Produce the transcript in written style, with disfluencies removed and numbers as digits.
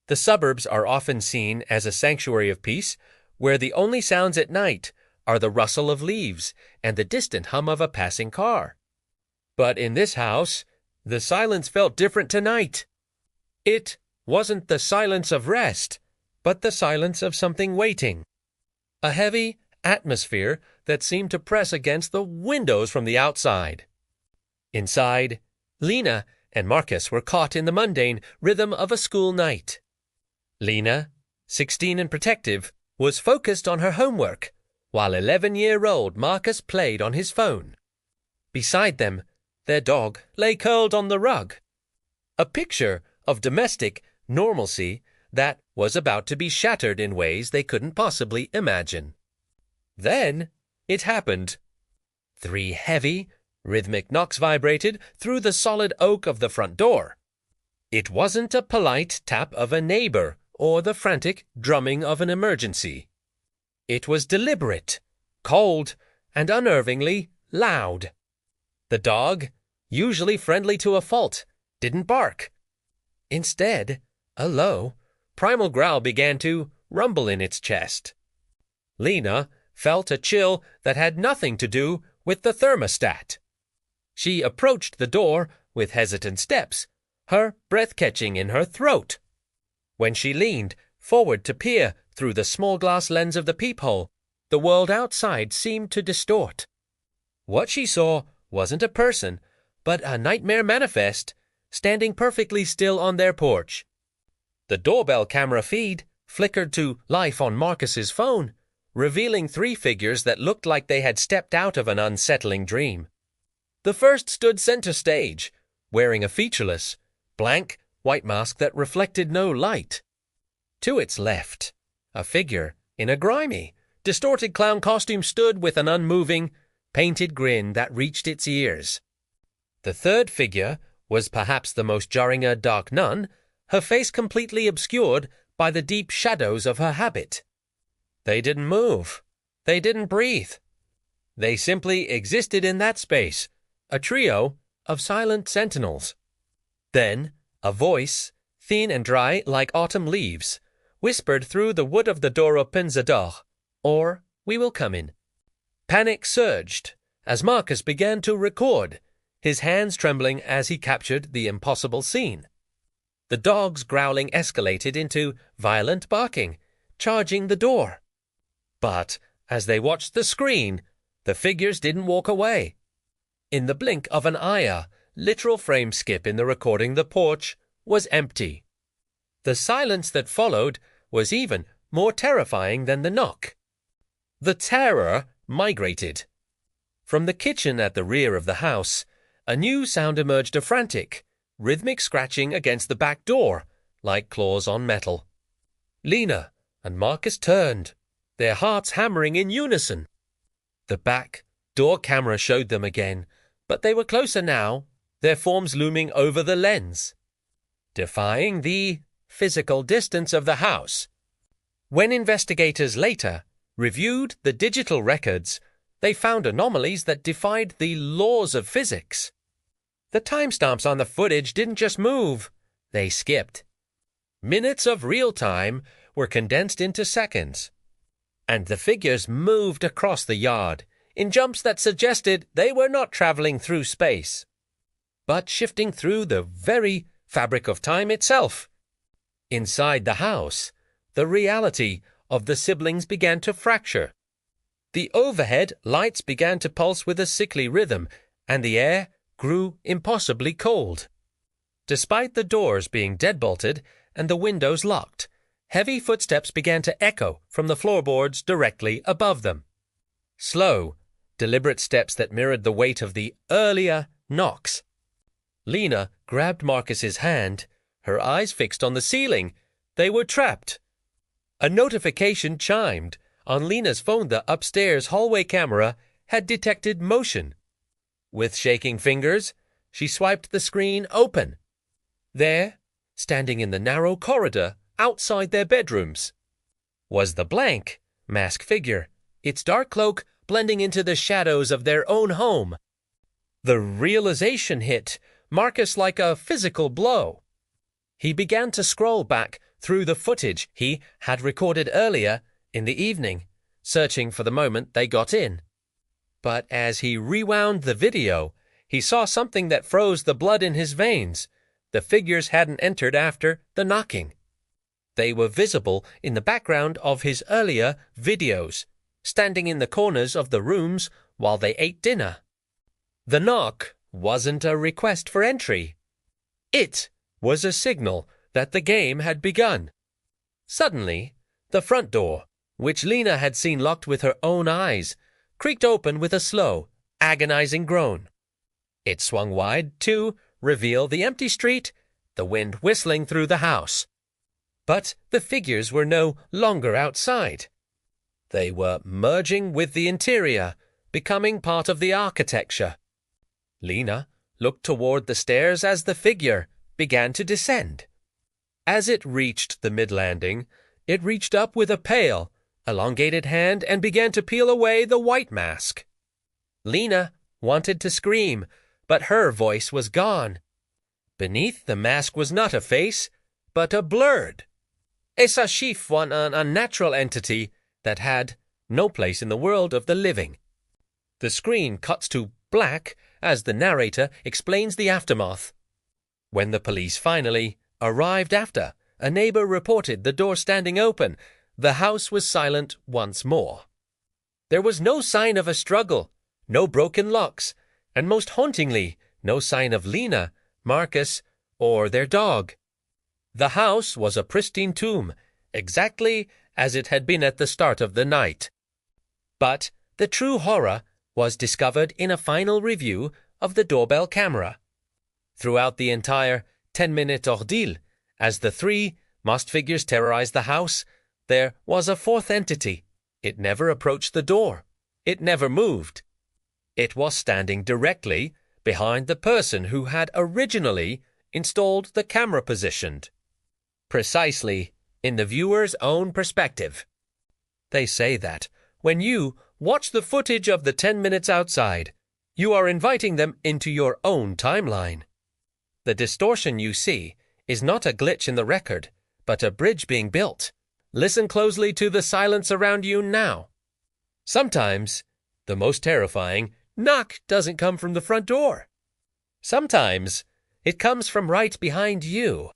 The suburbs are often seen as a sanctuary of peace, where the only sounds at night are the rustle of leaves and the distant hum of a passing car. But in this house, the silence felt different tonight. It wasn't the silence of rest, but the silence of something waiting. A heavy atmosphere that seemed to press against the windows from the outside. Inside, Lena and Marcus were caught in the mundane rhythm of a school night. Lena, 16 and protective, was focused on her homework, while 11-year-old Marcus played on his phone. Beside them, their dog lay curled on the rug. A picture of domestic normalcy that was about to be shattered in ways they couldn't possibly imagine. Then it happened. 3 heavy, rhythmic knocks vibrated through the solid oak of the front door. It wasn't a polite tap of a neighbor or the frantic drumming of an emergency. It was deliberate, cold, and unnervingly loud. The dog, usually friendly to a fault, didn't bark. Instead, a low, primal growl began to rumble in its chest. Lena felt a chill that had nothing to do with the thermostat. She approached the door with hesitant steps, her breath catching in her throat. When she leaned forward to peer through the small glass lens of the peephole, the world outside seemed to distort. What she saw wasn't a person, but a nightmare manifest, standing perfectly still on their porch. The doorbell camera feed flickered to life on Marcus's phone, revealing 3 figures that looked like they had stepped out of an unsettling dream. The first stood center stage, wearing a featureless, blank white mask that reflected no light. To its left, a figure in a grimy, distorted clown costume stood with an unmoving, painted grin that reached its ears. The third figure was perhaps the most jarring, a dark nun, her face completely obscured by the deep shadows of her habit. They didn't move. They didn't breathe. They simply existed in that space, a trio of silent sentinels. Then, a voice, thin and dry like autumn leaves, whispered through the wood of the door open the door, or we will come in. Panic surged as Marcus began to record, his hands trembling as he captured the impossible scene. The dog's growling escalated into violent barking, charging the door. But as they watched the screen, the figures didn't walk away. In the blink of an eye, literal frame skip in the recording, the porch was empty. The silence that followed was even more terrifying than the knock. The terror migrated. From the kitchen at the rear of the house, a new sound emerged, a frantic, rhythmic scratching against the back door, like claws on metal. Lena and Marcus turned, their hearts hammering in unison. The back door camera showed them again, but they were closer now, their forms looming over the lens, defying the physical distance of the house. When investigators later reviewed the digital records, they found anomalies that defied the laws of physics. The timestamps on the footage didn't just move, they skipped. Minutes of real time were condensed into seconds, and the figures moved across the yard in jumps that suggested they were not traveling through space, but shifting through the very fabric of time itself. Inside the house, the reality of the siblings began to fracture. The overhead lights began to pulse with a sickly rhythm, and the air grew impossibly cold. Despite the doors being deadbolted and the windows locked, heavy footsteps began to echo from the floorboards directly above them. Slow, deliberate steps that mirrored the weight of the earlier knocks. Lena grabbed Marcus's hand, her eyes fixed on the ceiling. They were trapped. A notification chimed. On Lena's phone, the upstairs hallway camera had detected motion. With shaking fingers, she swiped the screen open. There, standing in the narrow corridor outside their bedrooms, was the blank, masked figure, its dark cloak blending into the shadows of their own home. The realization hit Marcus like a physical blow. He began to scroll back through the footage he had recorded earlier in the evening, searching for the moment they got in. But as he rewound the video, he saw something that froze the blood in his veins. The figures hadn't entered after the knocking. They were visible in the background of his earlier videos, standing in the corners of the rooms while they ate dinner. The knock wasn't a request for entry. It was a signal that the game had begun. Suddenly, the front door, which Lena had seen locked with her own eyes, creaked open with a slow, agonizing groan. It swung wide to reveal the empty street, the wind whistling through the house. But the figures were no longer outside. They were merging with the interior, becoming part of the architecture. Lena looked toward the stairs as the figure began to descend. As it reached the mid-landing, it reached up with a pale, elongated hand and began to peel away the white mask. Lena wanted to scream, but her voice was gone. Beneath the mask was not a face, but a blurred, chief one, an unnatural entity that had no place in the world of the living. The screen cuts to black as the narrator explains the aftermath. When the police finally arrived after a neighbor reported the door standing open, the house was silent once more. There was no sign of a struggle, no broken locks, and most hauntingly, no sign of Lena, Marcus, or their dog. The house was a pristine tomb, exactly as it had been at the start of the night. But the true horror was discovered in a final review of the doorbell camera. Throughout the entire 10-minute ordeal, as the three masked figures terrorized the house, there was a fourth entity. It never approached the door. It never moved. It was standing directly behind the person who had originally installed the camera positioned, precisely in the viewer's own perspective. They say that when you watch the footage of the 10 minutes outside, you are inviting them into your own timeline. The distortion you see is not a glitch in the record, but a bridge being built. Listen closely to the silence around you now. Sometimes, the most terrifying knock doesn't come from the front door. Sometimes, it comes from right behind you.